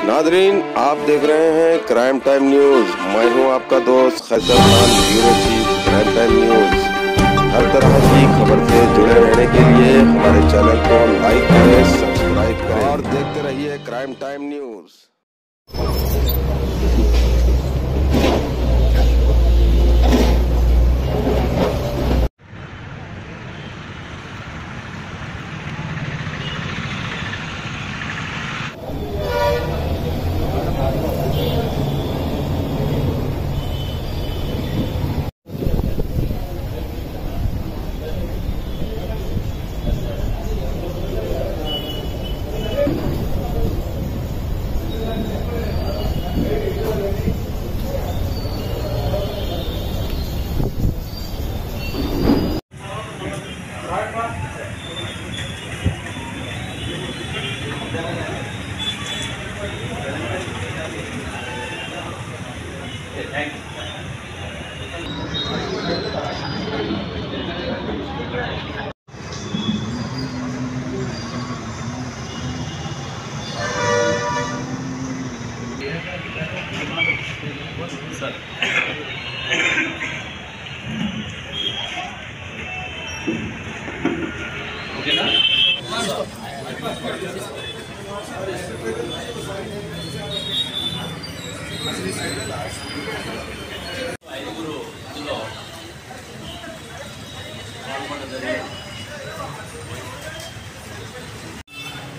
Nadreen, आप देख रहे हैं क्राइम टाइम न्यूज। मैं हूं आपका दोस्त Khaiser Khan, bureau chief crime time news. हर तरह की खबर से जुड़े रहने के लिए हमारे चैनल को लाइक करें, सब्सक्राइब करें और देखते रहिए क्राइम टाइम न्यूज।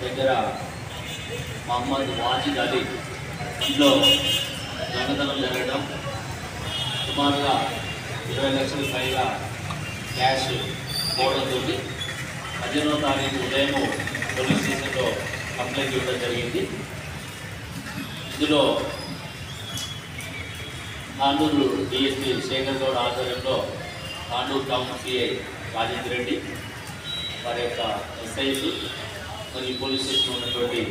దగ్గర మహమ్మద్ వాజిద్ అలీ ఇంట్లో దొంగతనం జరగడం, సుమారుగా 20 లక్షల పైగా క్యాష్ పోవడంతో 15వ తారీఖు ఉదయం పోలీస్ స్టేషన్లో కంప్లైంట్ ఇవ్వడం జరిగింది. ఇందులో తాండూరు డిఎస్పీ శేఖర్ గౌడ్ ఆధ్వర్యంలో తాండూరు టౌన్ సిఐ రాజేంద్ర రెడ్డి వారి యొక్క ఎస్ఐలు మరియు పోలీస్ స్టేషన్లో ఉన్నటువంటి